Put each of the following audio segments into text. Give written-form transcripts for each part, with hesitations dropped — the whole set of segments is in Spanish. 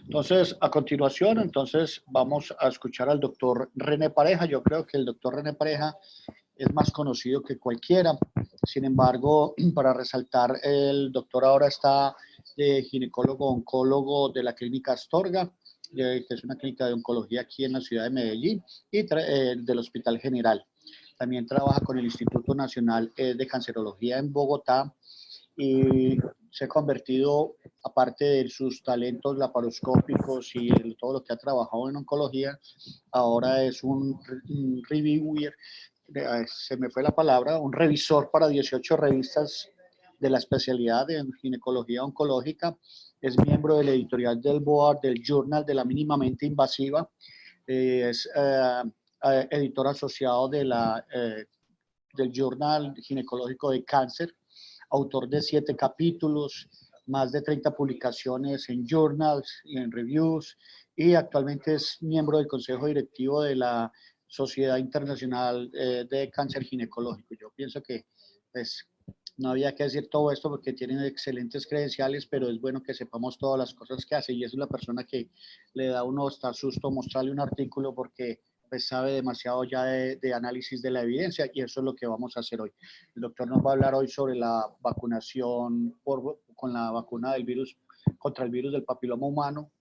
Entonces, a continuación, entonces vamos a escuchar al doctor René Pareja. Yo creo que el doctor René Pareja es más conocido que cualquiera. Sin embargo, para resaltar, el doctor ahora está de ginecólogo-oncólogo de la clínica Astorga, que es una clínica de oncología aquí en la ciudad de Medellín, y del Hospital General. También trabaja con el Instituto Nacional de Cancerología en Bogotá y se ha convertido, aparte de sus talentos laparoscópicos y todo lo que ha trabajado en oncología, ahora es un reviewer, se me fue la palabra, un revisor para 18 revistas de la especialidad de ginecología oncológica. Es miembro del editorial del board del Journal de la Mínimamente Invasiva. Es editor asociado del Journal Ginecológico de Cáncer, autor de 7 capítulos, más de 30 publicaciones en journals y en reviews, y actualmente es miembro del consejo directivo de la Sociedad Internacional de Cáncer Ginecológico. Yo pienso que pues, no había que decir todo esto porque tienen excelentes credenciales, pero es bueno que sepamos todas las cosas que hace, y es la persona que le da a uno hasta susto mostrarle un artículo porque pues sabe demasiado ya de análisis de la evidencia, y eso es lo que vamos a hacer hoy. El doctor nos va a hablar hoy sobre la vacunación con la vacuna del virus, contra el virus del papiloma humano,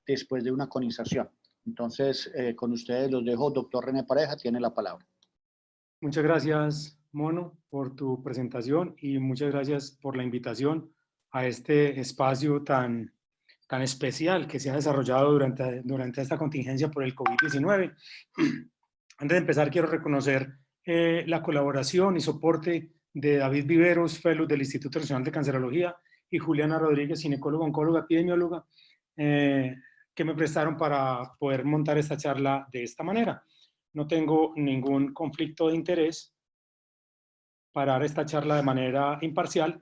después de una conización. Entonces, con ustedes los dejo. Doctor René Pareja tiene la palabra. Muchas gracias, Mono, por tu presentación, y muchas gracias por la invitación a este espacio tan especial que se ha desarrollado durante esta contingencia por el COVID-19. Antes de empezar, quiero reconocer la colaboración y soporte de David Viveros, fellow del Instituto Nacional de Cancerología, y Juliana Rodríguez, ginecóloga, oncóloga, epidemióloga, que me prestaron para poder montar esta charla de esta manera. No tengo ningún conflicto de interés para dar esta charla de manera imparcial,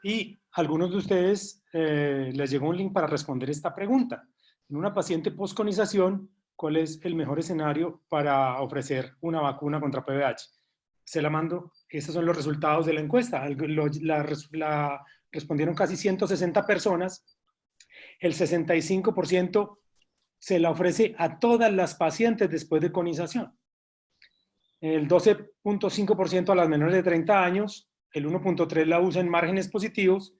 y a algunos de ustedes les llegó un link para responder esta pregunta. En una paciente postconización, ¿cuál es el mejor escenario para ofrecer una vacuna contra PVH? Se la mando. Estos son los resultados de la encuesta. Respondieron casi 160 personas. El 65% se la ofrece a todas las pacientes después de conización. El 12.5% a las menores de 30 años, el 1.3% la usa en márgenes positivos,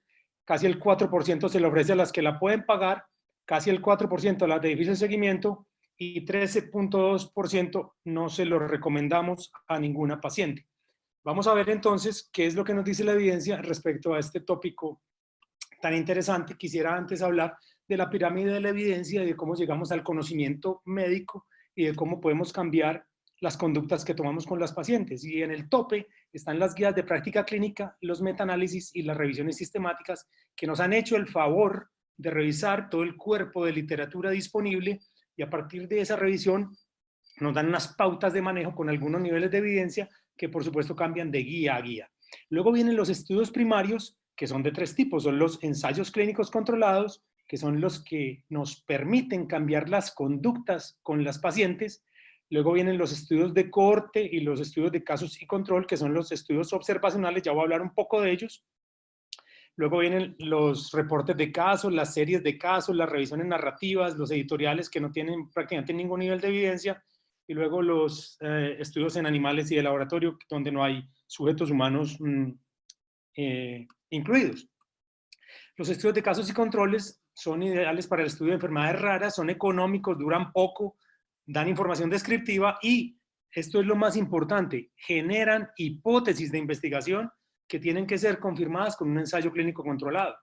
casi el 4% se le ofrece a las que la pueden pagar, casi el 4% a las de difícil seguimiento, y 13.2% no se lo recomendamos a ninguna paciente. Vamos a ver entonces qué es lo que nos dice la evidencia respecto a este tópico tan interesante. Quisiera antes hablar de la pirámide de la evidencia y de cómo llegamos al conocimiento médico y de cómo podemos cambiar las conductas que tomamos con las pacientes. Y en el tope están las guías de práctica clínica, los metaanálisis y las revisiones sistemáticas que nos han hecho el favor de revisar todo el cuerpo de literatura disponible, y a partir de esa revisión nos dan unas pautas de manejo con algunos niveles de evidencia que por supuesto cambian de guía a guía. Luego vienen los estudios primarios, que son de 3 tipos. Son los ensayos clínicos controlados, que son los que nos permiten cambiar las conductas con las pacientes. Luego vienen los estudios de cohorte y los estudios de casos y control, que son los estudios observacionales. Ya voy a hablar un poco de ellos. Luego vienen los reportes de casos, las series de casos, las revisiones narrativas, los editoriales que no tienen prácticamente ningún nivel de evidencia, y luego los estudios en animales y de laboratorio, donde no hay sujetos humanos incluidos. Los estudios de casos y controles son ideales para el estudio de enfermedades raras, son económicos, duran poco, dan información descriptiva y, esto es lo más importante, generan hipótesis de investigación que tienen que ser confirmadas con un ensayo clínico controlado.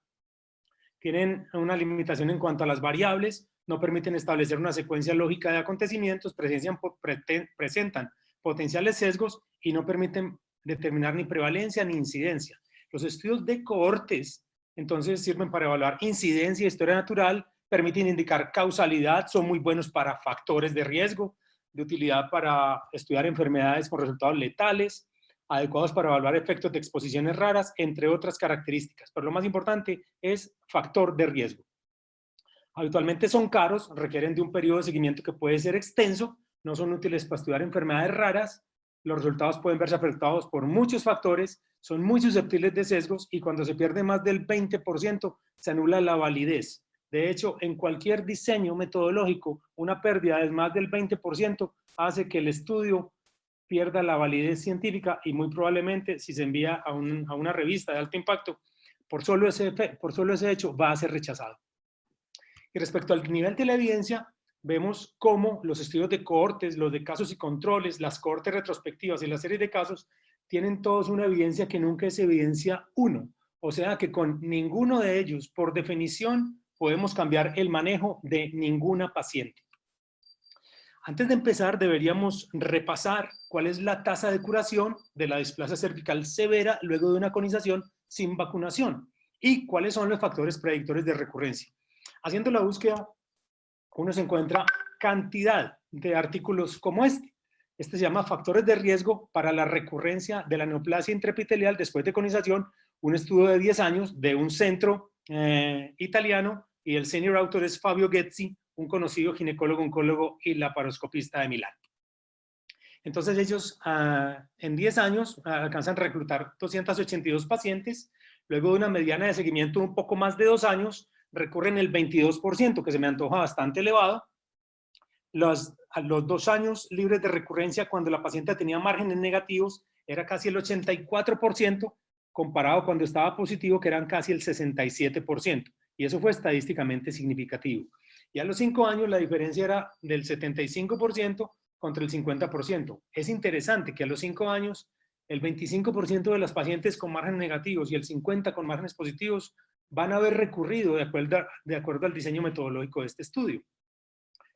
Tienen una limitación en cuanto a las variables, no permiten establecer una secuencia lógica de acontecimientos, presentan potenciales sesgos y no permiten determinar ni prevalencia ni incidencia. Los estudios de cohortes, entonces, sirven para evaluar incidencia y historia natural, permiten indicar causalidad, son muy buenos para factores de riesgo, de utilidad para estudiar enfermedades con resultados letales, adecuados para evaluar efectos de exposiciones raras, entre otras características. Pero lo más importante es factor de riesgo. Habitualmente son caros, requieren de un periodo de seguimiento que puede ser extenso, no son útiles para estudiar enfermedades raras, los resultados pueden verse afectados por muchos factores, son muy susceptibles de sesgos, y cuando se pierde más del 20% se anula la validez. De hecho, en cualquier diseño metodológico, una pérdida de más del 20% hace que el estudio pierda la validez científica y muy probablemente si se envía a una revista de alto impacto, por solo ese hecho va a ser rechazado. Y respecto al nivel de la evidencia, vemos cómo los estudios de cohortes, los de casos y controles, las cohortes retrospectivas y la serie de casos tienen todos una evidencia que nunca es evidencia 1. O sea que con ninguno de ellos, por definición, podemos cambiar el manejo de ninguna paciente. Antes de empezar, deberíamos repasar cuál es la tasa de curación de la displasia cervical severa luego de una conización sin vacunación y cuáles son los factores predictores de recurrencia. Haciendo la búsqueda, uno se encuentra cantidad de artículos como este. Este se llama Factores de riesgo para la recurrencia de la neoplasia intraepitelial después de conización, un estudio de 10 años de un centro italiano, y el senior autor es Fabio Ghezzi, un conocido ginecólogo, oncólogo y laparoscopista de Milán. Entonces ellos en 10 años alcanzan a reclutar 282 pacientes, luego de una mediana de seguimiento un poco más de 2 años, recurren el 22%, que se me antoja bastante elevado. A los 2 años libres de recurrencia, cuando la paciente tenía márgenes negativos, era casi el 84%, comparado cuando estaba positivo, que eran casi el 67%. Y eso fue estadísticamente significativo. Y a los 5 años la diferencia era del 75% contra el 50%. Es interesante que a los 5 años el 25% de las pacientes con márgenes negativos y el 50% con márgenes positivos van a haber recurrido de acuerdo al diseño metodológico de este estudio.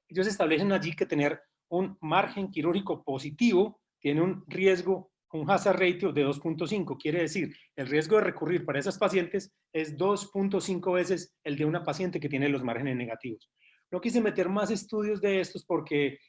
Ellos establecen allí que tener un margen quirúrgico positivo tiene un riesgo, un hazard ratio de 2.5. Quiere decir, el riesgo de recurrir para esas pacientes es 2.5 veces el de una paciente que tiene los márgenes negativos. No quise meter más estudios de estos porque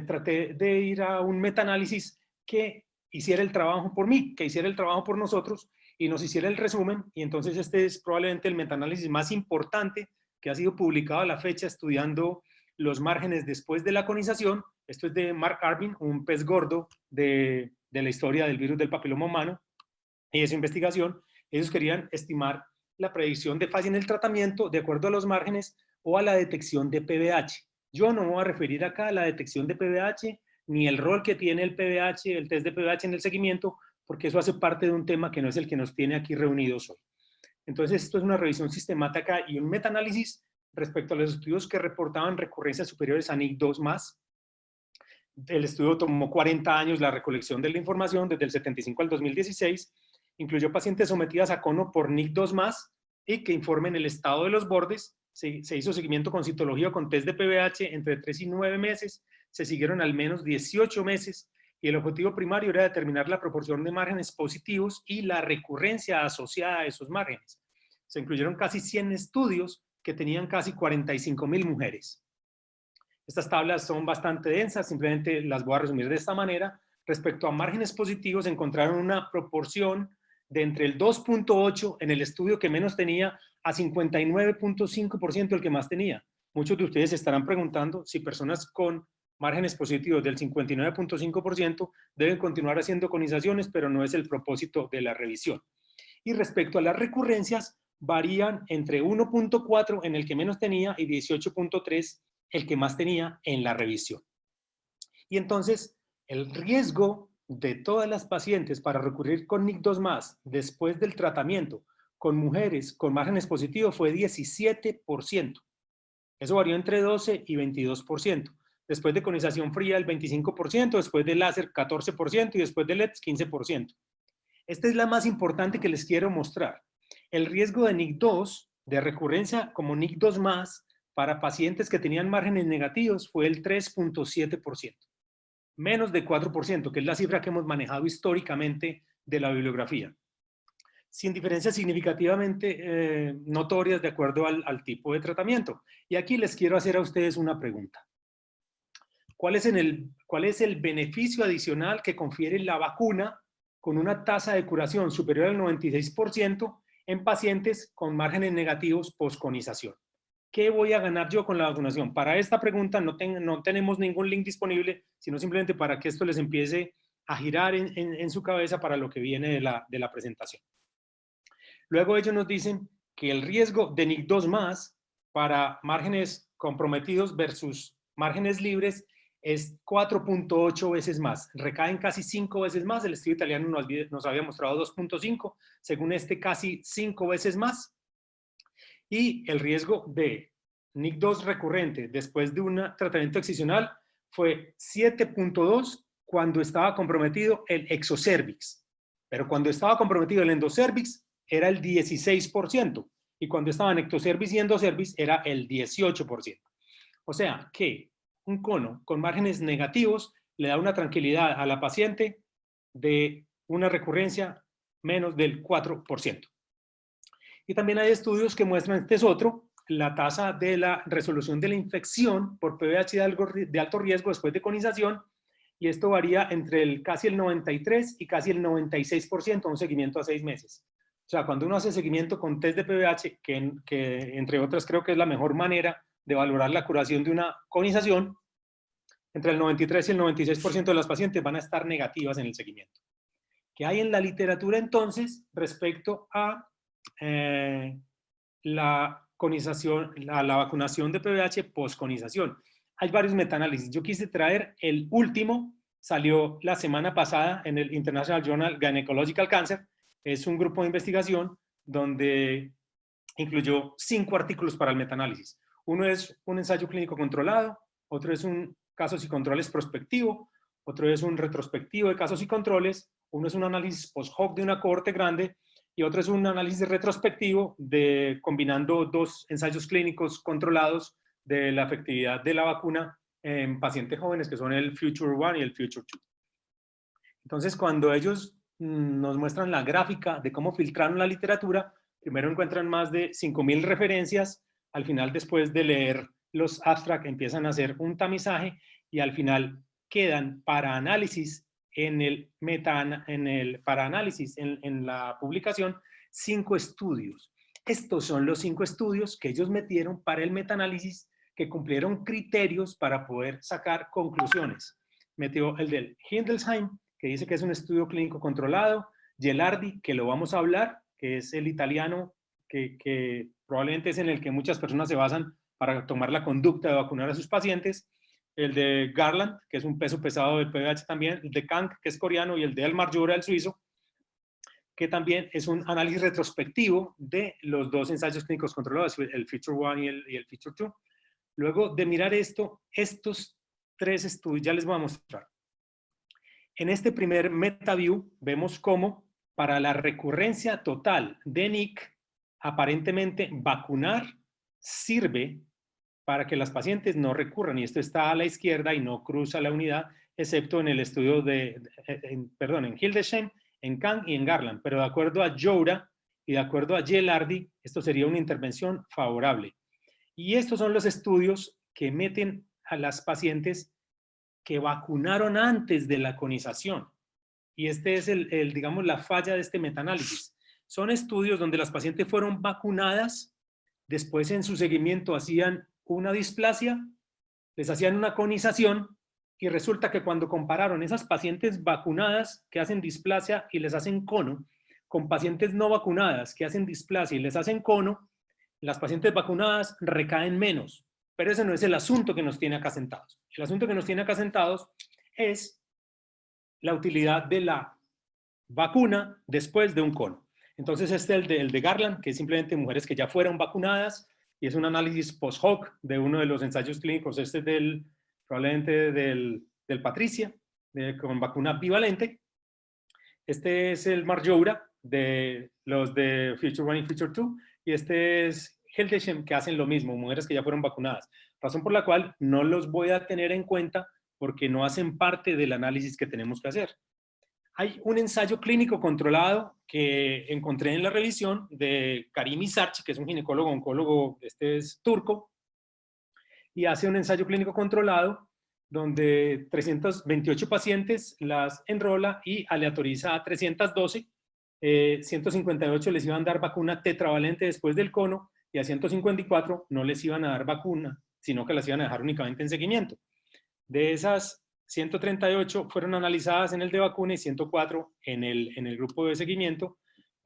traté de ir a un metaanálisis que hiciera el trabajo por mí, que hiciera el trabajo por nosotros y nos hiciera el resumen, y entonces este es probablemente el metaanálisis más importante que ha sido publicado a la fecha estudiando los márgenes después de la conización. Esto es de Mark Arvin, un pez gordo de la historia del virus del papiloma humano, y esa investigación, ellos querían estimar la predicción de falla en el tratamiento de acuerdo a los márgenes o a la detección de PBH. Yo no me voy a referir acá a la detección de PBH, ni el rol que tiene el PBH, el test de PBH en el seguimiento, porque eso hace parte de un tema que no es el que nos tiene aquí reunidos hoy. Entonces, esto es una revisión sistemática y un metaanálisis respecto a los estudios que reportaban recurrencias superiores a NIC2+. El estudio tomó 40 años la recolección de la información, desde el 75 al 2016, incluyó pacientes sometidas a cono por NIC2+, y que informen el estado de los bordes. Se hizo seguimiento con citología o con test de PBH entre 3 y 9 meses, se siguieron al menos 18 meses, y el objetivo primario era determinar la proporción de márgenes positivos y la recurrencia asociada a esos márgenes. Se incluyeron casi 100 estudios que tenían casi 45,000 mujeres. Estas tablas son bastante densas, simplemente las voy a resumir de esta manera. Respecto a márgenes positivos, encontraron una proporción de entre el 2.8 en el estudio que menos tenía a 59.5% el que más tenía. Muchos de ustedes se estarán preguntando si personas con márgenes positivos del 59.5% deben continuar haciendo conizaciones, pero no es el propósito de la revisión. Y respecto a las recurrencias, varían entre 1.4 en el que menos tenía y 18.3 el que más tenía en la revisión. Y entonces, el riesgo de todas las pacientes para recurrir con NIC2+ después del tratamiento con mujeres con márgenes positivos fue 17%. Eso varió entre 12 y 22%. Después de conización fría, el 25%, después de láser, 14%, y después de LEDs, 15%. Esta es la más importante que les quiero mostrar. El riesgo de NIC2, de recurrencia como NIC2+, para pacientes que tenían márgenes negativos fue el 3.7%. Menos de 4%, que es la cifra que hemos manejado históricamente de la bibliografía. Sin diferencias significativamente notorias de acuerdo al tipo de tratamiento. Y aquí les quiero hacer a ustedes una pregunta. ¿Cuál es el beneficio adicional que confiere la vacuna con una tasa de curación superior al 96% en pacientes con márgenes negativos post-conización? ¿Qué voy a ganar yo con la vacunación? Para esta pregunta no tenemos ningún link disponible, sino simplemente para que esto les empiece a girar en su cabeza para lo que viene de la presentación. Luego ellos nos dicen que el riesgo de NIC2+ para márgenes comprometidos versus márgenes libres es 4.8 veces más. Recaen casi 5 veces más. El estudio italiano nos había mostrado 2.5. Según este, casi 5 veces más. Y el riesgo de NIC2 recurrente después de un tratamiento excisional fue 7.2 cuando estaba comprometido el exocervix. Pero cuando estaba comprometido el endocervix era el 16%. Y cuando estaban ectocervix y endocervix era el 18%. O sea que un cono con márgenes negativos le da una tranquilidad a la paciente de una recurrencia menos del 4%. Y también hay estudios que muestran, este es otro, la tasa de la resolución de la infección por PVH de alto riesgo después de conización, y esto varía entre casi el 93 y casi el 96%, un seguimiento a 6 meses. O sea, cuando uno hace seguimiento con test de PVH, que entre otras creo que es la mejor manera de valorar la curación de una conización, entre el 93 y el 96% de las pacientes van a estar negativas en el seguimiento. ¿Qué hay en la literatura entonces respecto a la conización, la vacunación de PVH post-conización? Hay varios metaanálisis. Yo quise traer el último, salió la semana pasada en el International Journal Gynecological Cancer. Es un grupo de investigación donde incluyó 5 artículos para el metaanálisis. Uno es un ensayo clínico controlado, otro es un casos y controles prospectivo, otro es un retrospectivo de casos y controles, uno es un análisis post-hoc de una cohorte grande y otro es un análisis retrospectivo combinando 2 ensayos clínicos controlados de la efectividad de la vacuna en pacientes jóvenes, que son el Future 1 y el Future 2. Entonces, cuando ellos nos muestran la gráfica de cómo filtraron la literatura, primero encuentran más de 5.000 referencias, al final, después de leer los abstracts, empiezan a hacer un tamizaje y al final quedan para análisis en la publicación 5 estudios. Estos son los 5 estudios que ellos metieron para el metaanálisis, que cumplieron criterios para poder sacar conclusiones. Metió el del Hildesheim, que dice que es un estudio clínico controlado, Gelardi, que lo vamos a hablar, que es el italiano que probablemente es en el que muchas personas se basan para tomar la conducta de vacunar a sus pacientes, el de Garland, que es un peso pesado del PVH también, el de Kang, que es coreano, y el de Elmar Jura, el suizo, que también es un análisis retrospectivo de los 2 ensayos clínicos controlados, el Feature 1 y el Feature 2. Luego de mirar estos 3 estudios, ya les voy a mostrar. En este primer MetaView vemos cómo para la recurrencia total de NIC, aparentemente vacunar sirve para que las pacientes no recurran, y esto está a la izquierda y no cruza la unidad, excepto en el estudio en Hildesheim, en Kang y en Garland, pero de acuerdo a Joura y de acuerdo a Gelardi, esto sería una intervención favorable. Y estos son los estudios que meten a las pacientes que vacunaron antes de la conización. Y este es digamos, la falla de este metaanálisis. Son estudios donde las pacientes fueron vacunadas, después en su seguimiento hacían una displasia, les hacían una conización, y resulta que cuando compararon esas pacientes vacunadas que hacen displasia y les hacen cono, con pacientes no vacunadas que hacen displasia y les hacen cono, las pacientes vacunadas recaen menos. Pero ese no es el asunto que nos tiene acá sentados. El asunto que nos tiene acá sentados es la utilidad de la vacuna después de un cono. Entonces este es el de Garland, que es simplemente mujeres que ya fueron vacunadas, y es un análisis post-hoc de uno de los ensayos clínicos, este es probablemente del Patricia, con vacuna bivalente. Este es el Marjoura, de los de Future 1 y Future 2, y este es Hildesheim, que hacen lo mismo, mujeres que ya fueron vacunadas. Razón por la cual no los voy a tener en cuenta porque no hacen parte del análisis que tenemos que hacer. Hay un ensayo clínico controlado que encontré en la revisión de Karim Isarchi, que es un ginecólogo oncólogo, este es turco, y hace un ensayo clínico controlado donde 328 pacientes las enrola y aleatoriza a 312. 158 les iban a dar vacuna tetravalente después del cono y a 154 no les iban a dar vacuna, sino que las iban a dejar únicamente en seguimiento. De esas 138 fueron analizadas en el de vacuna y 104 en el grupo de seguimiento,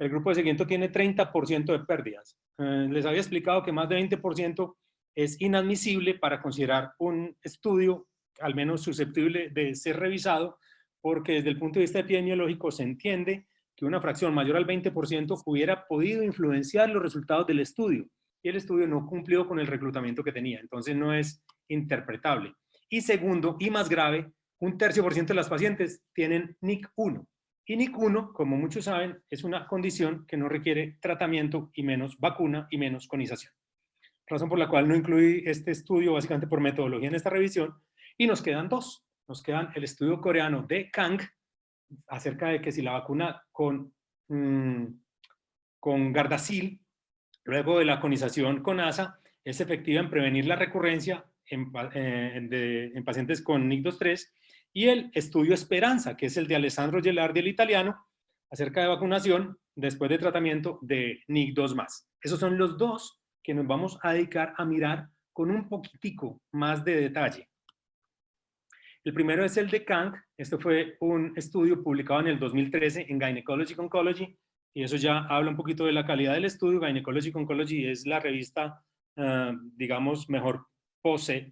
el grupo de seguimiento tiene 30% de pérdidas. Les había explicado que más de 20% es inadmisible para considerar un estudio al menos susceptible de ser revisado, porque desde el punto de vista epidemiológico se entiende que una fracción mayor al 20% hubiera podido influenciar los resultados del estudio, y el estudio no cumplió con el reclutamiento que tenía, entonces no es interpretable. Y segundo, y más grave, 1/3% de las pacientes tienen NIC1. Y NIC1, como muchos saben, es una condición que no requiere tratamiento y menos vacuna y menos conización. Razón por la cual no incluí este estudio básicamente por metodología en esta revisión, y nos quedan dos. Nos quedan el estudio coreano de Kang acerca de que si la vacuna con Gardasil, luego de la conización con ASA, es efectiva en prevenir la recurrencia en pacientes con NIC2-3, y el estudio Esperanza, que es el de Alessandro Gelardi, el italiano, acerca de vacunación después de tratamiento de NIC2+. Esos son los dos que nos vamos a dedicar a mirar con un poquitico más de detalle. El primero es el de Kang. Este fue un estudio publicado en el 2013 en Gynecologic Oncology, y eso ya habla un poquito de la calidad del estudio. Gynecologic Oncology es la revista, digamos, mejor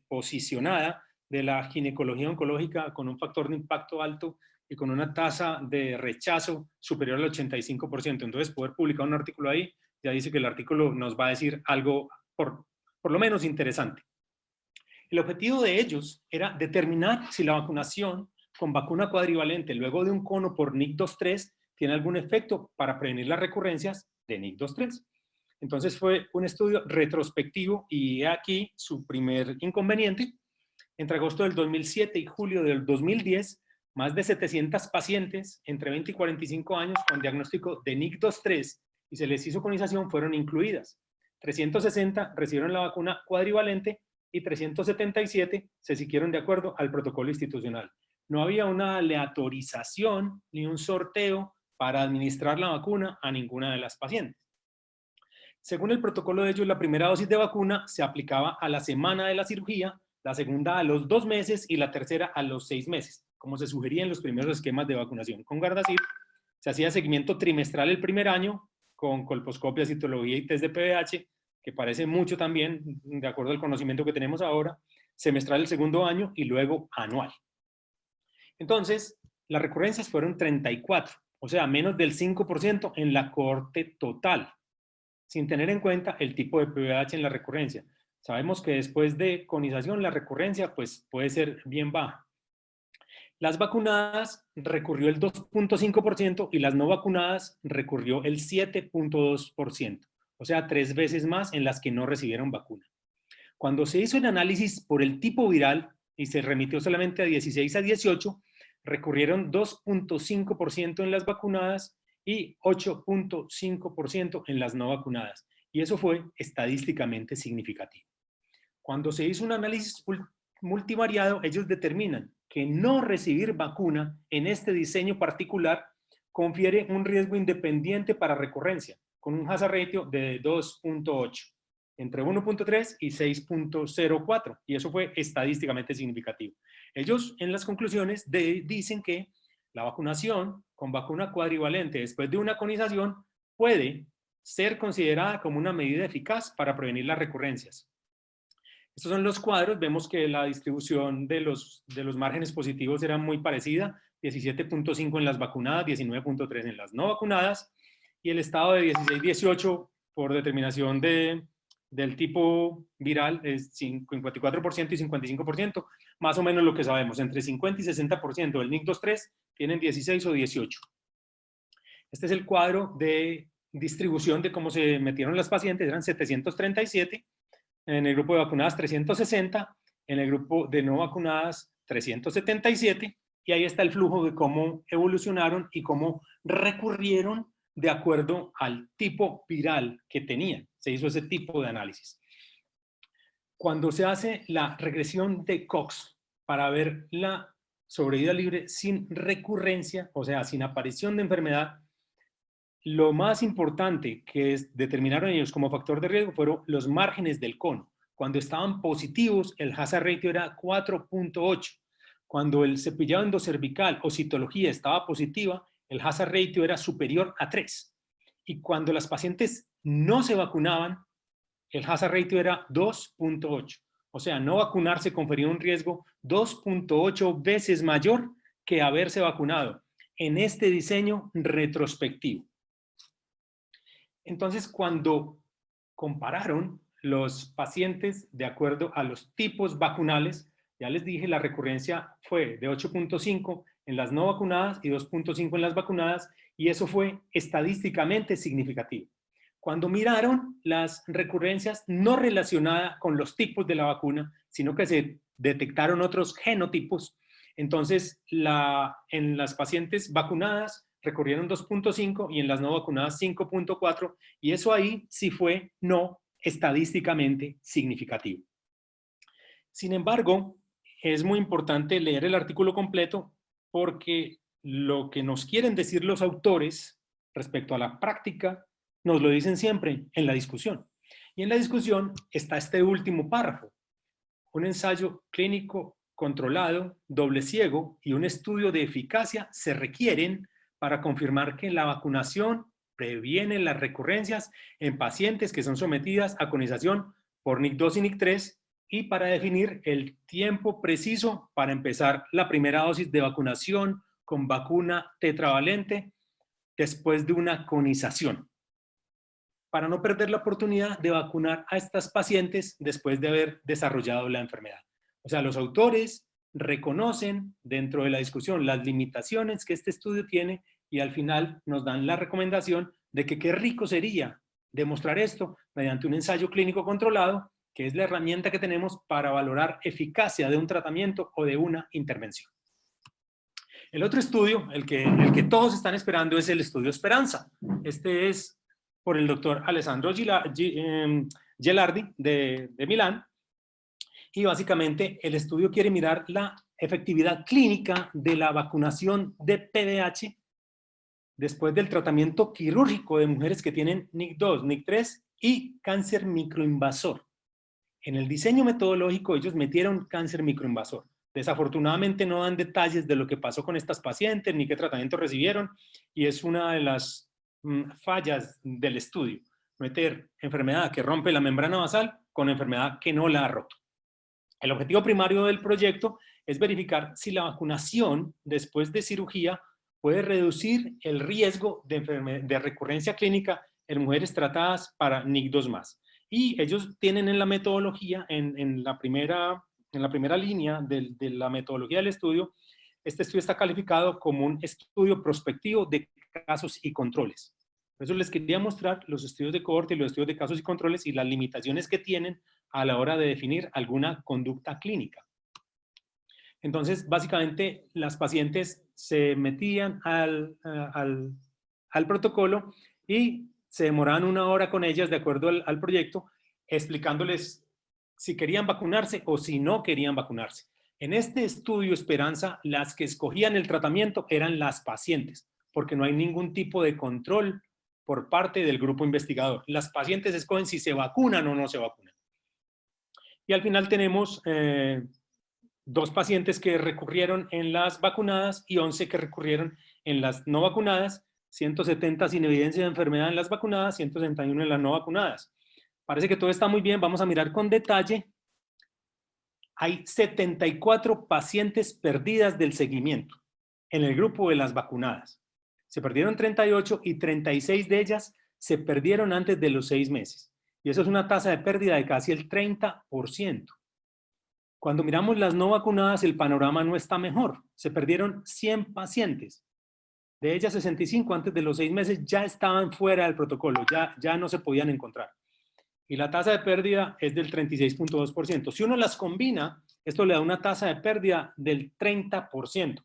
posicionada de la ginecología oncológica, con un factor de impacto alto y con una tasa de rechazo superior al 85%. Entonces, poder publicar un artículo ahí, ya dice que el artículo nos va a decir algo por lo menos interesante. El objetivo de ellos era determinar si la vacunación con vacuna cuadrivalente luego de un cono por NIC2-3 tiene algún efecto para prevenir las recurrencias de NIC2-3. Entonces fue un estudio retrospectivo, y aquí su primer inconveniente. Entre agosto del 2007 y julio del 2010, más de 700 pacientes entre 20 y 45 años con diagnóstico de NIC2-3 y se les hizo conización fueron incluidas. 360 recibieron la vacuna cuadrivalente y 377 se siguieron de acuerdo al protocolo institucional. No había una aleatorización ni un sorteo para administrar la vacuna a ninguna de las pacientes. Según el protocolo de ellos, la primera dosis de vacuna se aplicaba a la semana de la cirugía, la segunda a los 2 meses y la tercera a los 6 meses, como se sugería en los primeros esquemas de vacunación con Gardasil. Se hacía seguimiento trimestral el primer año con colposcopia, citología y test de PBH, que parece mucho también, de acuerdo al conocimiento que tenemos ahora, semestral el segundo año y luego anual. Entonces, las recurrencias fueron 34, o sea, menos del 5% en la cohorte total, sin tener en cuenta el tipo de PBH en la recurrencia. Sabemos que después de conización la recurrencia pues, puede ser bien baja. Las vacunadas recurrió el 2.5% y las no vacunadas recurrió el 7.2%, o sea, 3 veces más en las que no recibieron vacuna. Cuando se hizo el análisis por el tipo viral y se remitió solamente a 16 a 18, recurrieron 2.5% en las vacunadas y 8.5% en las no vacunadas. Y eso fue estadísticamente significativo. Cuando se hizo un análisis multivariado, ellos determinan que no recibir vacuna en este diseño particular confiere un riesgo independiente para recurrencia, con un hazard ratio de 2.8, entre 1.3 y 6.04, y eso fue estadísticamente significativo. Ellos en las conclusiones dicen que la vacunación con vacuna cuadrivalente después de una conización puede ser considerada como una medida eficaz para prevenir las recurrencias. Estos son los cuadros. Vemos que la distribución de los márgenes positivos era muy parecida, 17.5 en las vacunadas, 19.3 en las no vacunadas, y el estado de 16-18 por determinación del tipo viral es 54% y 55%, más o menos lo que sabemos. Entre 50 y 60% del NIC2-3 tienen 16 o 18. Este es el cuadro de distribución de cómo se metieron las pacientes. Eran 737, en el grupo de vacunadas 360, en el grupo de no vacunadas 377, y ahí está el flujo de cómo evolucionaron y cómo recurrieron de acuerdo al tipo viral que tenían. Se hizo ese tipo de análisis. Cuando se hace la regresión de Cox para ver la sobrevida libre sin recurrencia, o sea, sin aparición de enfermedad, lo más importante que determinaron ellos como factor de riesgo fueron los márgenes del cono. Cuando estaban positivos, el hazard ratio era 4.8. Cuando el cepillado endocervical o citología estaba positiva, el hazard ratio era superior a 3. y cuando las pacientes no se vacunaban, el hazard ratio era 2.8. O sea, no vacunarse confería un riesgo 2.8 veces mayor que haberse vacunado en este diseño retrospectivo. Entonces, cuando compararon los pacientes de acuerdo a los tipos vacunales, ya les dije, la recurrencia fue de 8.5 en las no vacunadas y 2.5 en las vacunadas, y eso fue estadísticamente significativo. Cuando miraron las recurrencias no relacionadas con los tipos de la vacuna, sino que se detectaron otros genotipos, entonces en las pacientes vacunadas recurrieron 2.5 y en las no vacunadas 5.4, y eso ahí sí fue no estadísticamente significativo. Sin embargo, es muy importante leer el artículo completo porque lo que nos quieren decir los autores respecto a la práctica nos lo dicen siempre en la discusión. Y en la discusión está este último párrafo: un ensayo clínico controlado, doble ciego y un estudio de eficacia se requieren para confirmar que la vacunación previene las recurrencias en pacientes que son sometidas a conización por NIC2 y NIC3 y para definir el tiempo preciso para empezar la primera dosis de vacunación con vacuna tetravalente después de una conización, para no perder la oportunidad de vacunar a estas pacientes después de haber desarrollado la enfermedad. O sea, los autores reconocen dentro de la discusión las limitaciones que este estudio tiene y al final nos dan la recomendación de que qué rico sería demostrar esto mediante un ensayo clínico controlado, que es la herramienta que tenemos para valorar eficacia de un tratamiento o de una intervención. El otro estudio, el que todos están esperando, es el estudio Esperanza. Este es por el doctor Alessandro Gelardi de Milán, y básicamente el estudio quiere mirar la efectividad clínica de la vacunación de PDH después del tratamiento quirúrgico de mujeres que tienen NIC2, NIC3 y cáncer microinvasor. En el diseño metodológico ellos metieron cáncer microinvasor. Desafortunadamente no dan detalles de lo que pasó con estas pacientes ni qué tratamiento recibieron, y es una de las fallas del estudio, meter enfermedad que rompe la membrana basal con enfermedad que no la ha roto. El objetivo primario del proyecto es verificar si la vacunación después de cirugía puede reducir el riesgo de recurrencia clínica en mujeres tratadas para NIC2+. Y ellos tienen en la metodología, en la primera línea de la metodología del estudio, este estudio está calificado como un estudio prospectivo de casos y controles. Por eso les quería mostrar los estudios de cohorte y los estudios de casos y controles y las limitaciones que tienen a la hora de definir alguna conducta clínica. Entonces, básicamente, las pacientes se metían al protocolo y se demoraban 1 hora con ellas de acuerdo al proyecto, explicándoles si querían vacunarse o si no querían vacunarse. En este estudio Esperanza, las que escogían el tratamiento eran las pacientes, porque no hay ningún tipo de control por parte del grupo investigador. Las pacientes escogen si se vacunan o no se vacunan. Y al final tenemos 2 pacientes que recurrieron en las vacunadas y 11 que recurrieron en las no vacunadas, 170 sin evidencia de enfermedad en las vacunadas, 161 en las no vacunadas. Parece que todo está muy bien, vamos a mirar con detalle. Hay 74 pacientes perdidas del seguimiento en el grupo de las vacunadas. Se perdieron 38 y 36 de ellas se perdieron antes de los 6 meses. Y eso es una tasa de pérdida de casi el 30%. Cuando miramos las no vacunadas, el panorama no está mejor. Se perdieron 100 pacientes. De ellas, 65 antes de los 6 meses ya estaban fuera del protocolo, ya no se podían encontrar. Y la tasa de pérdida es del 36.2%. Si uno las combina, esto le da una tasa de pérdida del 30%.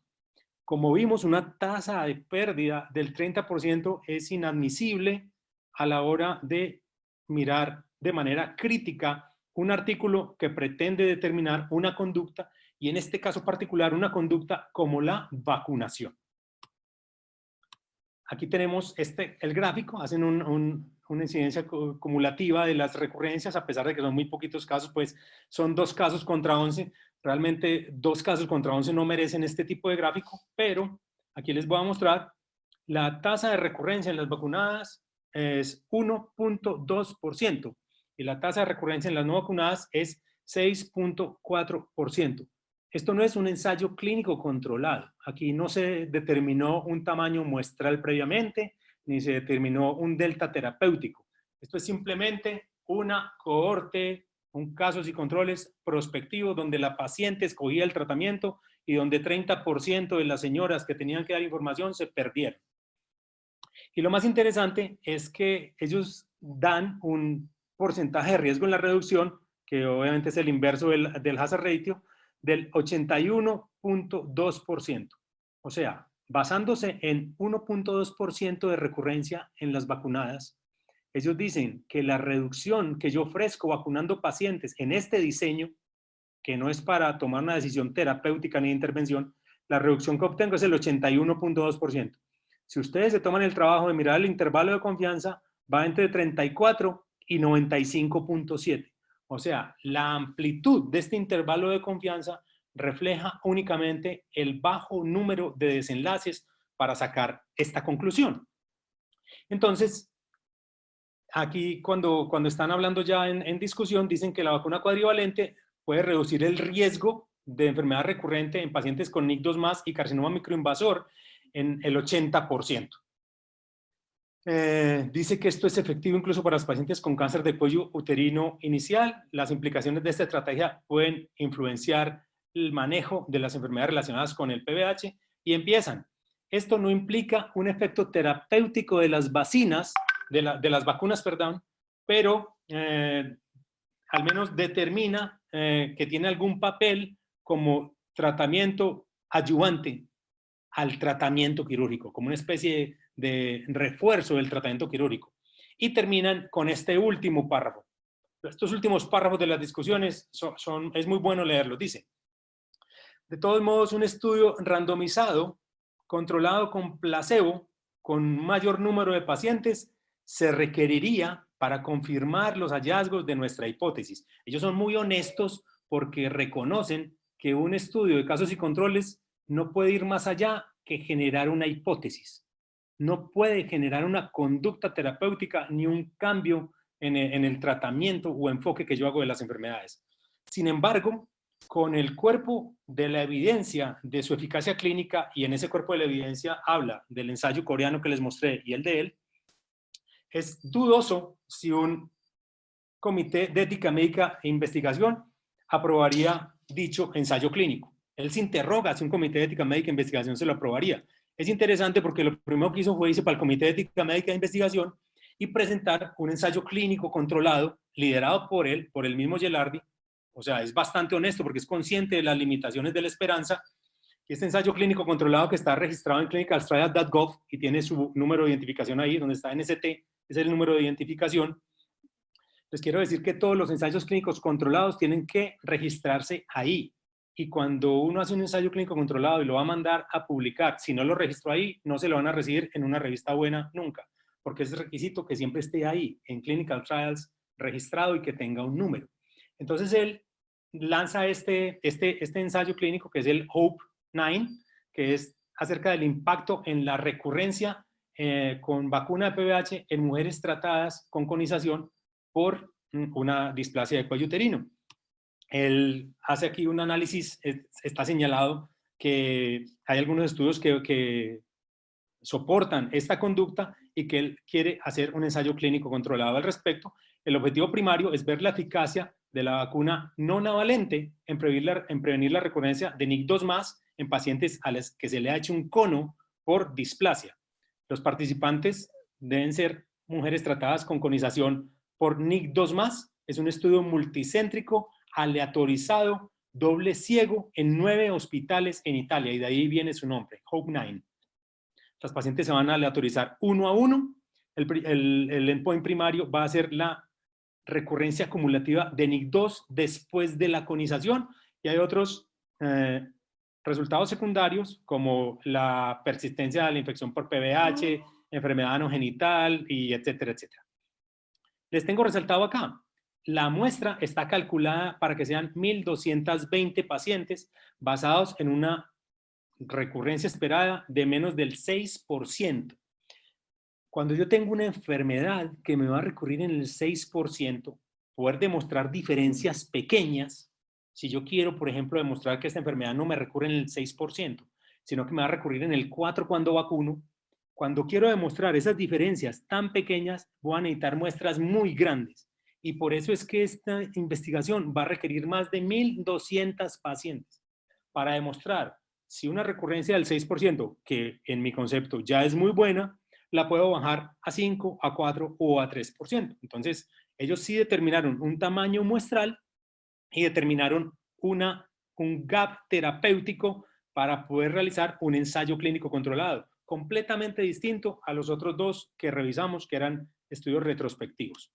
Como vimos, una tasa de pérdida del 30% es inadmisible a la hora de mirar de manera crítica un artículo que pretende determinar una conducta, y en este caso particular una conducta como la vacunación. Aquí tenemos el gráfico, hacen una incidencia cumulativa de las recurrencias, a pesar de que son muy poquitos casos, pues son 2 casos contra 11. Realmente 2 casos contra 11 no merecen este tipo de gráfico, pero aquí les voy a mostrar la tasa de recurrencia en las vacunadas, es 1.2% y la tasa de recurrencia en las no vacunadas es 6.4%. Esto no es un ensayo clínico controlado. Aquí no se determinó un tamaño muestral previamente, ni se determinó un delta terapéutico. Esto es simplemente una cohorte, un casos y controles prospectivos donde la paciente escogía el tratamiento y donde 30% de las señoras que tenían que dar información se perdieron. Y lo más interesante es que ellos dan un porcentaje de riesgo en la reducción, que obviamente es el inverso del hazard ratio, del 81.2%. O sea, basándose en 1.2% de recurrencia en las vacunadas, ellos dicen que la reducción que yo ofrezco vacunando pacientes en este diseño, que no es para tomar una decisión terapéutica ni de intervención, la reducción que obtengo es el 81.2%. Si ustedes se toman el trabajo de mirar el intervalo de confianza, va entre 34 y 95.7. O sea, la amplitud de este intervalo de confianza refleja únicamente el bajo número de desenlaces para sacar esta conclusión. Entonces, aquí cuando están hablando ya en discusión, dicen que la vacuna cuadrivalente puede reducir el riesgo de enfermedad recurrente en pacientes con NIC2+ y carcinoma microinvasor en el 80%. Dice que esto es efectivo incluso para los pacientes con cáncer de cuello uterino inicial. Las implicaciones de esta estrategia pueden influenciar el manejo de las enfermedades relacionadas con el PBH y empiezan. Esto no implica un efecto terapéutico de las vacunas, perdón, pero al menos determina que tiene algún papel como tratamiento adyuvante al tratamiento quirúrgico, como una especie de refuerzo del tratamiento quirúrgico. Y terminan con este último párrafo. Estos últimos párrafos de las discusiones es muy bueno leerlos. Dice, de todos modos, un estudio randomizado, controlado con placebo, con mayor número de pacientes, se requeriría para confirmar los hallazgos de nuestra hipótesis. Ellos son muy honestos porque reconocen que un estudio de casos y controles no puede ir más allá que generar una hipótesis. No puede generar una conducta terapéutica ni un cambio en el tratamiento o enfoque que yo hago de las enfermedades. Sin embargo, con el cuerpo de la evidencia de su eficacia clínica, y en ese cuerpo de la evidencia habla del ensayo coreano que les mostré y el de él, es dudoso si un comité de ética médica e investigación aprobaría dicho ensayo clínico. Él se interroga si un comité de ética médica e investigación se lo aprobaría. Es interesante porque lo primero que hizo fue irse para el comité de ética médica e investigación y presentar un ensayo clínico controlado, liderado por él, por el mismo Gelardi. O sea, es bastante honesto porque es consciente de las limitaciones de la esperanza. Y este ensayo clínico controlado que está registrado en clinicaltrials.gov y tiene su número de identificación ahí, donde está NST, es el número de identificación. Les quiero decir que todos los ensayos clínicos controlados tienen que registrarse ahí. Y cuando uno hace un ensayo clínico controlado y lo va a mandar a publicar, si no lo registró ahí, no se lo van a recibir en una revista buena nunca, porque es requisito que siempre esté ahí, en Clinical Trials, registrado y que tenga un número. Entonces él lanza este ensayo clínico que es el HOPE-9, que es acerca del impacto en la recurrencia con vacuna de PBH en mujeres tratadas con conización por una displasia de cuello uterino. Él hace aquí un análisis, está señalado que hay algunos estudios que soportan esta conducta y que él quiere hacer un ensayo clínico controlado al respecto. El objetivo primario es ver la eficacia de la vacuna no navalente en prevenir la recurrencia de NIC2+ en pacientes a los que se le ha hecho un cono por displasia. Los participantes deben ser mujeres tratadas con conización por NIC2+. Es un estudio multicéntrico, aleatorizado, doble ciego en 9 hospitales en Italia, y de ahí viene su nombre, HOPE-9. Las pacientes se van a aleatorizar uno a uno. El endpoint primario va a ser la recurrencia acumulativa de NIC2 después de la conización, y hay otros resultados secundarios como la persistencia de la infección por PBH, enfermedad anogenital, y etcétera, etcétera. Les tengo resaltado acá, la muestra está calculada para que sean 1,220 pacientes basados en una recurrencia esperada de menos del 6%. Cuando yo tengo una enfermedad que me va a recurrir en el 6%, poder demostrar diferencias pequeñas, si yo quiero, por ejemplo, demostrar que esta enfermedad no me recurre en el 6%, sino que me va a recurrir en el 4% cuando vacuno, cuando quiero demostrar esas diferencias tan pequeñas, voy a necesitar muestras muy grandes. Y por eso es que esta investigación va a requerir más de 1.200 pacientes para demostrar si una recurrencia del 6%, que en mi concepto ya es muy buena, la puedo bajar a 5, a 4 o a 3%. Entonces, ellos sí determinaron un tamaño muestral y determinaron un gap terapéutico para poder realizar un ensayo clínico controlado, completamente distinto a los otros dos que revisamos, que eran estudios retrospectivos.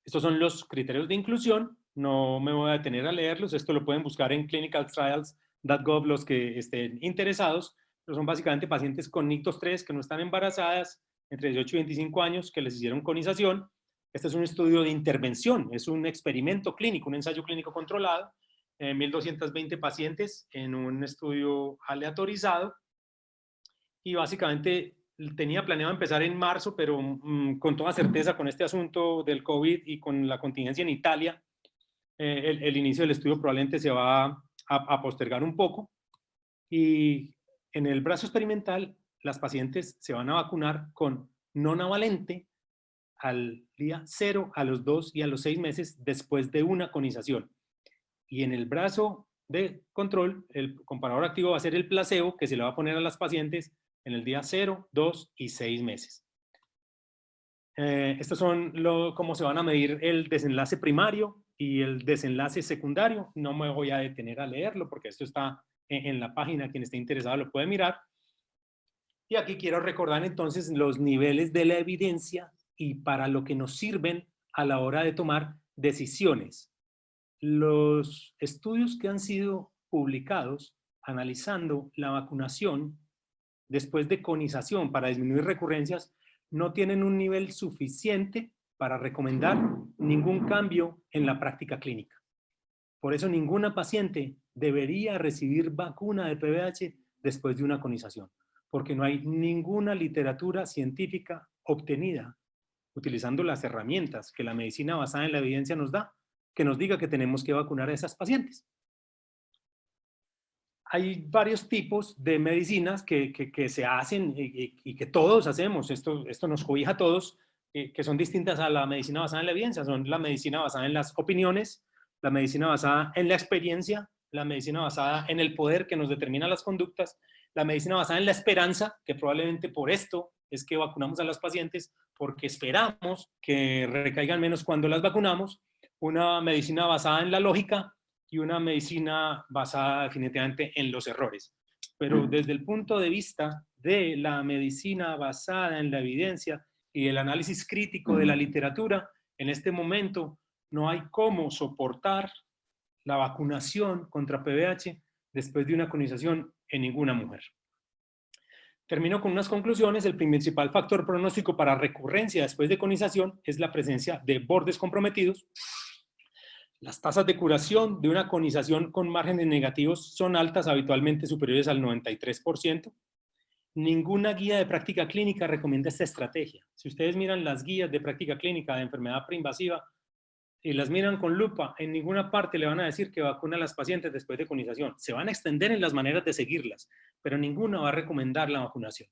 Estos son los criterios de inclusión, no me voy a detener a leerlos, esto lo pueden buscar en clinicaltrials.gov los que estén interesados, pero son básicamente pacientes con ictus 3 que no están embarazadas, entre 18 y 25 años, que les hicieron conización. Este es un estudio de intervención, es un experimento clínico, un ensayo clínico controlado, 1.220 pacientes en un estudio aleatorizado, y básicamente tenía planeado empezar en marzo, pero con toda certeza con este asunto del COVID y con la contingencia en Italia, el inicio del estudio probablemente se va a postergar un poco. Y en el brazo experimental, las pacientes se van a vacunar con nonavalente al día 0, a los 2 y a los 6 meses después de una conización. Y en el brazo de control, el comparador activo va a ser el placebo que se le va a poner a las pacientes en el día 0, 2 y 6 meses. Estos son cómo se van a medir el desenlace primario y el desenlace secundario. No me voy a detener a leerlo porque esto está en la página, quien esté interesado lo puede mirar. Y aquí quiero recordar entonces los niveles de la evidencia y para lo que nos sirven a la hora de tomar decisiones. Los estudios que han sido publicados analizando la vacunación después de conización para disminuir recurrencias no tienen un nivel suficiente para recomendar ningún cambio en la práctica clínica. Por eso ninguna paciente debería recibir vacuna de PVH después de una conización, porque no hay ninguna literatura científica obtenida utilizando las herramientas que la medicina basada en la evidencia nos da, que nos diga que tenemos que vacunar a esas pacientes. Hay varios tipos de medicinas que se hacen y que todos hacemos, esto nos cobija a todos, que son distintas a la medicina basada en la evidencia, son la medicina basada en las opiniones, la medicina basada en la experiencia, la medicina basada en el poder que nos determina las conductas, la medicina basada en la esperanza, que probablemente por esto es que vacunamos a las pacientes, porque esperamos que recaigan menos cuando las vacunamos, una medicina basada en la lógica y una medicina basada definitivamente en los errores. Pero desde el punto de vista de la medicina basada en la evidencia y el análisis crítico de la literatura, en este momento no hay cómo soportar la vacunación contra PVH después de una conización en ninguna mujer. Termino con unas conclusiones. El principal factor pronóstico para recurrencia después de conización es la presencia de bordes comprometidos. Las tasas de curación de una conización con márgenes negativos son altas, habitualmente superiores al 93%. Ninguna guía de práctica clínica recomienda esta estrategia. Si ustedes miran las guías de práctica clínica de enfermedad preinvasiva y las miran con lupa, en ninguna parte le van a decir que vacuna a las pacientes después de conización. Se van a extender en las maneras de seguirlas, pero ninguna va a recomendar la vacunación.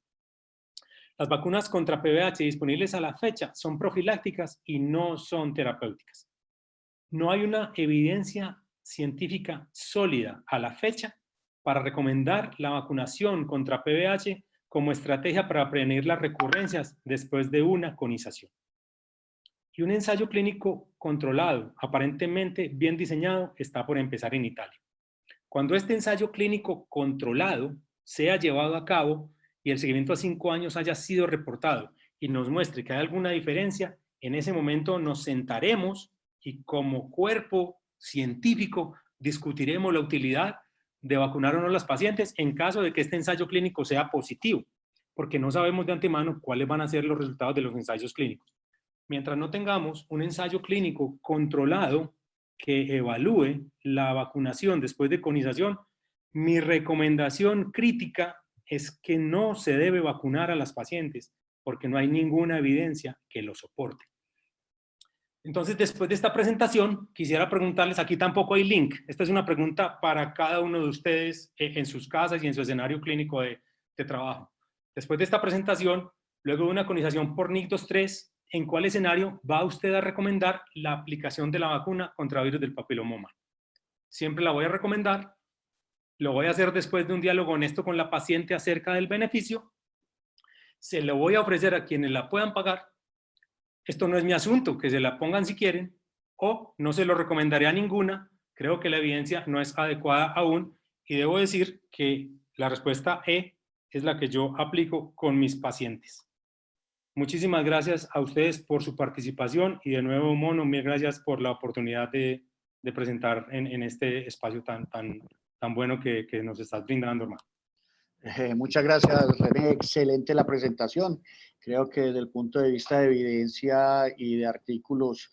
Las vacunas contra PVH disponibles a la fecha son profilácticas y no son terapéuticas. No hay una evidencia científica sólida a la fecha para recomendar la vacunación contra PVH como estrategia para prevenir las recurrencias después de una conización. Y un ensayo clínico controlado, aparentemente bien diseñado, está por empezar en Italia. Cuando este ensayo clínico controlado sea llevado a cabo y el seguimiento a 5 años haya sido reportado y nos muestre que hay alguna diferencia, en ese momento nos sentaremos y como cuerpo científico discutiremos la utilidad de vacunar o no a las pacientes en caso de que este ensayo clínico sea positivo, porque no sabemos de antemano cuáles van a ser los resultados de los ensayos clínicos. Mientras no tengamos un ensayo clínico controlado que evalúe la vacunación después de conización, mi recomendación crítica es que no se debe vacunar a las pacientes porque no hay ninguna evidencia que lo soporte. Entonces, después de esta presentación, quisiera preguntarles, aquí tampoco hay link, esta es una pregunta para cada uno de ustedes en sus casas y en su escenario clínico de trabajo. Después de esta presentación, luego de una conización por NIC2.3, ¿en cuál escenario va usted a recomendar la aplicación de la vacuna contra virus del papiloma humano? Siempre la voy a recomendar, lo voy a hacer después de un diálogo honesto con la paciente acerca del beneficio, se lo voy a ofrecer a quienes la puedan pagar. Esto no es mi asunto, que se la pongan si quieren, o no se lo recomendaré a ninguna. Creo que la evidencia no es adecuada aún y debo decir que la respuesta E es la que yo aplico con mis pacientes. Muchísimas gracias a ustedes por su participación y de nuevo, Mono, mil gracias por la oportunidad de presentar en este espacio tan bueno que nos estás brindando, hermano. Muchas gracias, René. Excelente la presentación. Creo que desde el punto de vista de evidencia y de artículos,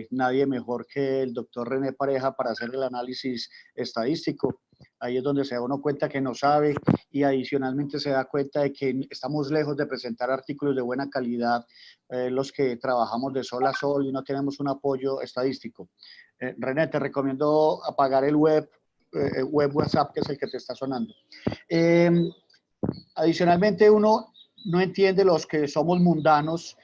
nadie mejor que el doctor René Pareja para hacer el análisis estadístico. Ahí es donde se da uno cuenta que no sabe y adicionalmente se da cuenta de que estamos lejos de presentar artículos de buena calidad, los que trabajamos de sol a sol y no tenemos un apoyo estadístico. René, te recomiendo apagar el web WhatsApp, que es el que te está sonando. Adicionalmente, uno no entiende, los que somos mundanos,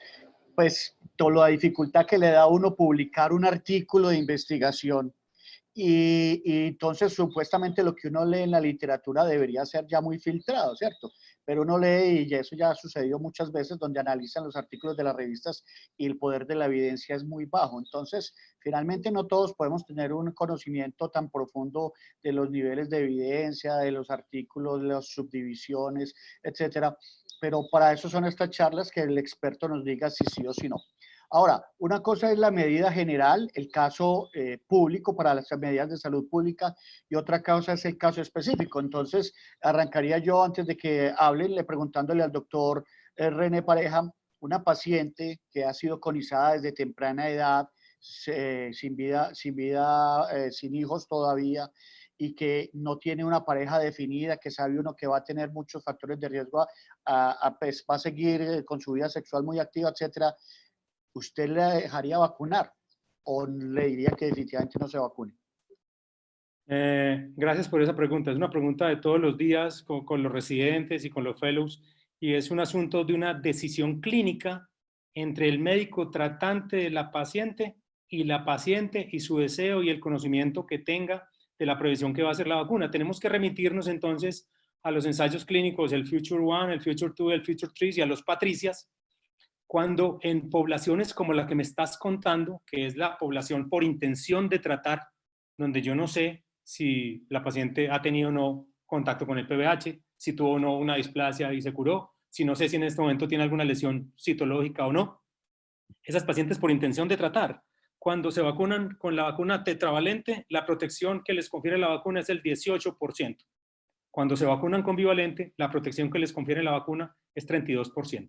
pues toda la dificultad que le da a uno publicar un artículo de investigación. Y entonces supuestamente lo que uno lee en la literatura debería ser ya muy filtrado, ¿cierto? Pero uno lee, y eso ya ha sucedido muchas veces, donde analizan los artículos de las revistas y el poder de la evidencia es muy bajo. Entonces, finalmente no todos podemos tener un conocimiento tan profundo de los niveles de evidencia, de los artículos, de las subdivisiones, etcétera. Pero para eso son estas charlas, que el experto nos diga si sí o si no. Ahora, una cosa es la medida general, el caso público para las medidas de salud pública, y otra cosa es el caso específico. Entonces, arrancaría yo, antes de que hablen, preguntándole al doctor René Pareja, una paciente que ha sido conizada desde temprana edad, sin hijos todavía, y que no tiene una pareja definida, que sabe uno que va a tener muchos factores de riesgo, pues, va a seguir con su vida sexual muy activa, etcétera. ¿Usted le dejaría vacunar o le diría que definitivamente no se vacune? Gracias por esa pregunta. Es una pregunta de todos los días con los residentes y con los fellows, y es un asunto de una decisión clínica entre el médico tratante de la paciente y la paciente, y su deseo y el conocimiento que tenga de la previsión que va a hacer la vacuna. Tenemos que remitirnos entonces a los ensayos clínicos, el Future 1, el Future 2, el Future 3 y a los Patricias, cuando en poblaciones como la que me estás contando, que es la población por intención de tratar, donde yo no sé si la paciente ha tenido o no contacto con el PBH, si tuvo o no una displasia y se curó, si no sé si en este momento tiene alguna lesión citológica o no. Esas pacientes por intención de tratar, cuando se vacunan con la vacuna tetravalente, la protección que les confiere la vacuna es el 18%. Cuando se vacunan con bivalente, la protección que les confiere la vacuna es 32%.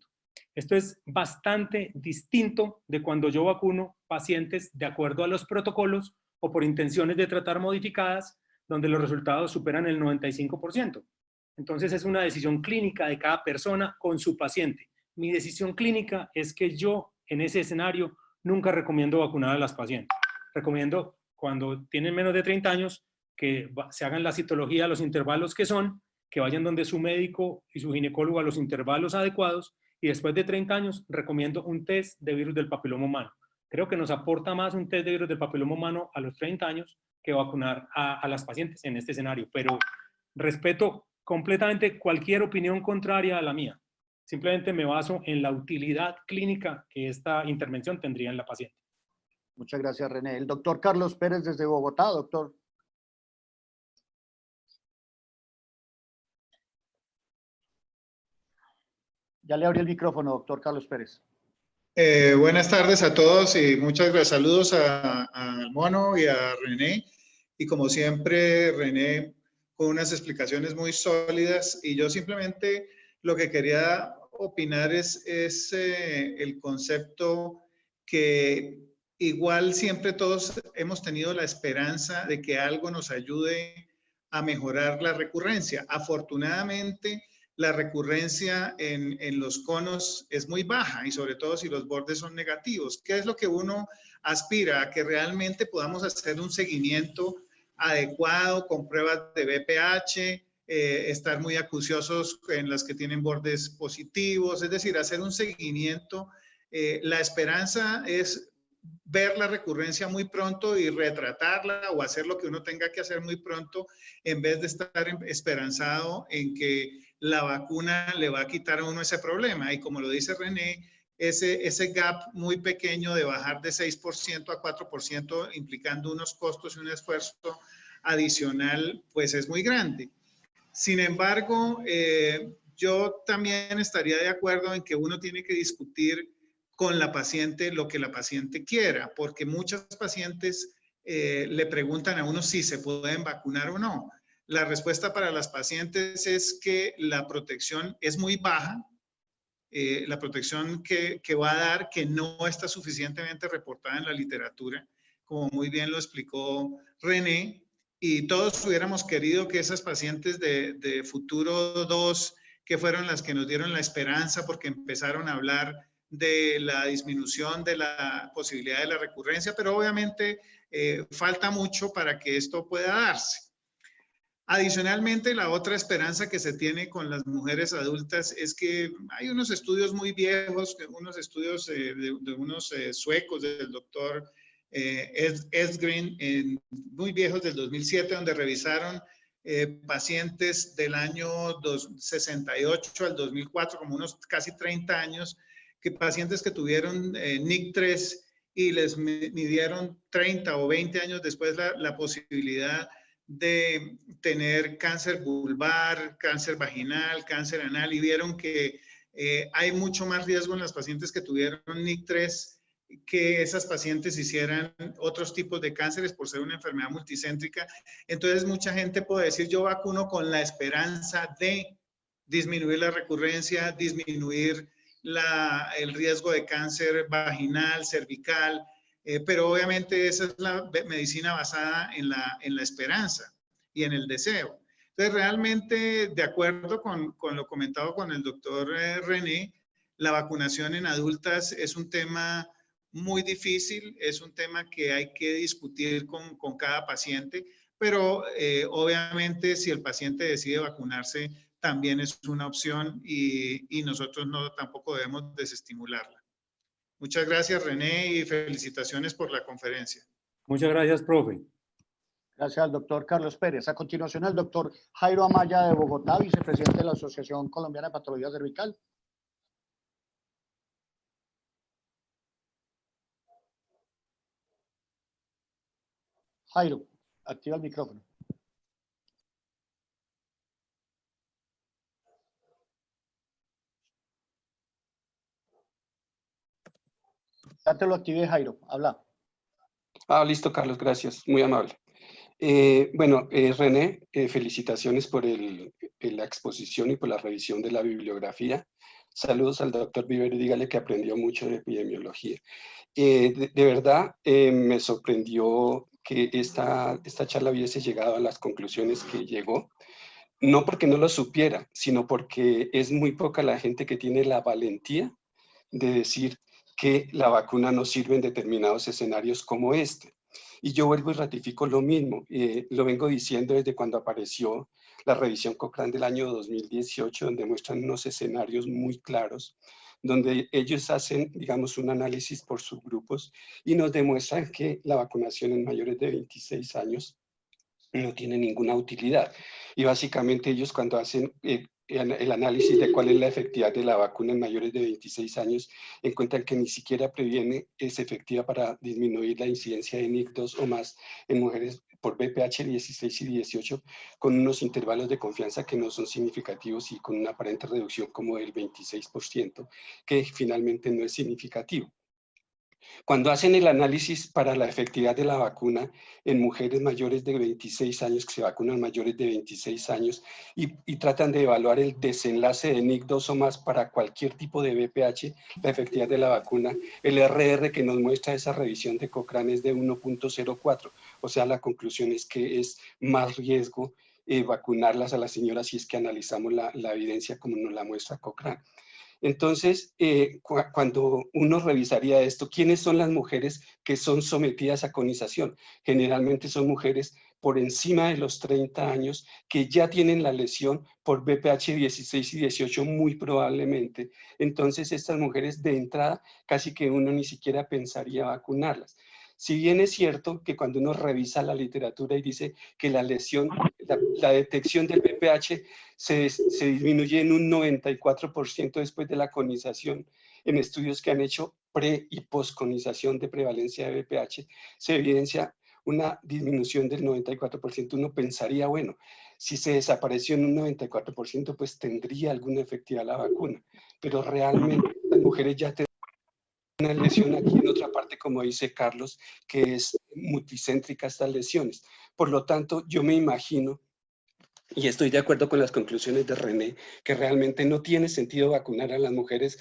Esto es bastante distinto de cuando yo vacuno pacientes de acuerdo a los protocolos o por intenciones de tratar modificadas, donde los resultados superan el 95%. Entonces es una decisión clínica de cada persona con su paciente. Mi decisión clínica es que yo, en ese escenario, nunca recomiendo vacunar a las pacientes. Recomiendo, cuando tienen menos de 30 años, que se hagan la citología a los intervalos que son, que vayan donde su médico y su ginecólogo a los intervalos adecuados, y después de 30 años recomiendo un test de virus del papiloma humano. Creo que nos aporta más un test de virus del papiloma humano a los 30 años que vacunar a las pacientes en este escenario, pero respeto completamente cualquier opinión contraria a la mía. Simplemente me baso en la utilidad clínica que esta intervención tendría en la paciente. Muchas gracias, René. El doctor Carlos Pérez desde Bogotá, doctor. Ya le abrí el micrófono, doctor Carlos Pérez. Buenas tardes a todos y muchas gracias. Saludos al Mono y a René. Y como siempre, René con unas explicaciones muy sólidas. Y yo simplemente lo que quería opinar es el concepto que igual siempre todos hemos tenido la esperanza de que algo nos ayude a mejorar la recurrencia. Afortunadamente, la recurrencia en los conos es muy baja y sobre todo si los bordes son negativos. ¿Qué es lo que uno aspira? A que realmente podamos hacer un seguimiento adecuado con pruebas de BPH, estar muy acuciosos en las que tienen bordes positivos, es decir, hacer un seguimiento. La esperanza es ver la recurrencia muy pronto y retratarla o hacer lo que uno tenga que hacer muy pronto en vez de estar esperanzado en que la vacuna le va a quitar a uno ese problema. Y como lo dice René, ese gap muy pequeño de bajar de 6% a 4%, implicando unos costos y un esfuerzo adicional, pues es muy grande. Sin embargo, yo también estaría de acuerdo en que uno tiene que discutir con la paciente lo que la paciente quiera, porque muchas pacientes le preguntan a uno si se pueden vacunar o no. La respuesta para las pacientes es que la protección es muy baja, la protección que va a dar, que no está suficientemente reportada en la literatura, como muy bien lo explicó René, y todos hubiéramos querido que esas pacientes de Futuro 2, que fueron las que nos dieron la esperanza porque empezaron a hablar de la disminución de la posibilidad de la recurrencia, pero obviamente falta mucho para que esto pueda darse. Adicionalmente, la otra esperanza que se tiene con las mujeres adultas es que hay unos estudios muy viejos, unos estudios de unos suecos del doctor Edgren, muy viejos del 2007, donde revisaron pacientes del año 68 al 2004, como unos casi 30 años, que pacientes que tuvieron NIC3 y les midieron 30 o 20 años después la posibilidad de tener cáncer vulvar, cáncer vaginal, cáncer anal, y vieron que hay mucho más riesgo en las pacientes que tuvieron NIC3 que esas pacientes hicieran otros tipos de cánceres por ser una enfermedad multicéntrica. Entonces mucha gente puede decir, yo vacuno con la esperanza de disminuir la recurrencia, disminuir el riesgo de cáncer vaginal, cervical, pero obviamente esa es la medicina basada en la esperanza y en el deseo. Entonces, realmente, de acuerdo con lo comentado con el doctor René, la vacunación en adultas es un tema muy difícil, es un tema que hay que discutir con cada paciente, pero obviamente si el paciente decide vacunarse, también es una opción y nosotros tampoco debemos desestimularla. Muchas gracias, René, y felicitaciones por la conferencia. Muchas gracias, profe. Gracias al doctor Carlos Pérez. A continuación, el doctor Jairo Amaya de Bogotá, vicepresidente de la Asociación Colombiana de Patología Cervical. Jairo, activa el micrófono. Ya te lo activé, Jairo. Habla. Listo, Carlos, gracias. Muy amable. René, felicitaciones por la exposición y por la revisión de la bibliografía. Saludos al doctor Viver y dígale que aprendió mucho de epidemiología. De verdad, me sorprendió que esta charla hubiese llegado a las conclusiones que llegó. No porque no lo supiera, sino porque es muy poca la gente que tiene la valentía de decir que la vacuna no sirve en determinados escenarios como este. Y yo vuelvo y ratifico lo mismo. Lo vengo diciendo desde cuando apareció la revisión Cochrane del año 2018, donde muestran unos escenarios muy claros, donde ellos hacen, digamos, un análisis por subgrupos y nos demuestran que la vacunación en mayores de 26 años no tiene ninguna utilidad. Y básicamente ellos cuando hacen el análisis de cuál es la efectividad de la vacuna en mayores de 26 años, encuentran que ni siquiera previene, es efectiva para disminuir la incidencia de NIC2 o más en mujeres por BPH 16 y 18, con unos intervalos de confianza que no son significativos y con una aparente reducción como del 26%, que finalmente no es significativo. Cuando hacen el análisis para la efectividad de la vacuna en mujeres mayores de 26 años, que se vacunan mayores de 26 años, y tratan de evaluar el desenlace de NIC2 o más para cualquier tipo de BPH, la efectividad de la vacuna, el RR que nos muestra esa revisión de Cochrane es de 1.04, o sea, la conclusión es que es más riesgo vacunarlas a las señoras si es que analizamos la evidencia como nos la muestra Cochrane. Entonces, cuando uno revisaría esto, ¿quiénes son las mujeres que son sometidas a conización? Generalmente son mujeres por encima de los 30 años que ya tienen la lesión por BPH 16 y 18 muy probablemente. Entonces, estas mujeres de entrada casi que uno ni siquiera pensaría vacunarlas. Si bien es cierto que cuando uno revisa la literatura y dice que la lesión, la detección del BPH se disminuye en un 94% después de la conización, en estudios que han hecho pre- y post-conización de prevalencia de BPH, se evidencia una disminución del 94%. Uno pensaría, bueno, si se desapareció en un 94%, pues tendría alguna efectividad la vacuna. Pero realmente las mujeres ya tienen una lesión aquí en otra parte, como dice Carlos, que es multicéntrica estas lesiones. Por lo tanto, yo me imagino, y estoy de acuerdo con las conclusiones de René, que realmente no tiene sentido vacunar a las mujeres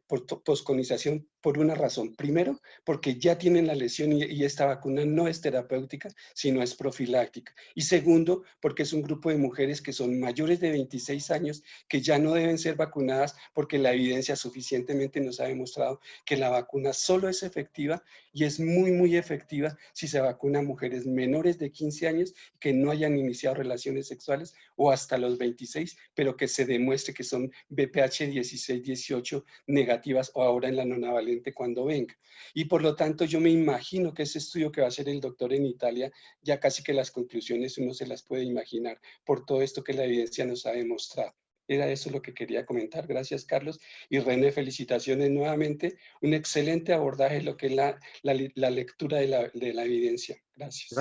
por posconización por una razón. Primero, porque ya tienen la lesión y esta vacuna no es terapéutica, sino es profiláctica. Y segundo, porque es un grupo de mujeres que son mayores de 26 años que ya no deben ser vacunadas porque la evidencia suficientemente nos ha demostrado que la vacuna solo es efectiva y es muy, muy efectiva si se vacuna a mujeres menores de 15 años que no hayan iniciado relaciones sexuales o hasta los 26, pero que se demuestre que son BPH 16, 18 negativas o ahora en la nonavalente cuando venga. Y por lo tanto yo me imagino que ese estudio que va a hacer el doctor en Italia, ya casi que las conclusiones uno se las puede imaginar por todo esto que la evidencia nos ha demostrado. Era eso lo que quería comentar. Gracias, Carlos. Y René, felicitaciones nuevamente. Un excelente abordaje de lo que es la lectura de la evidencia. Gracias.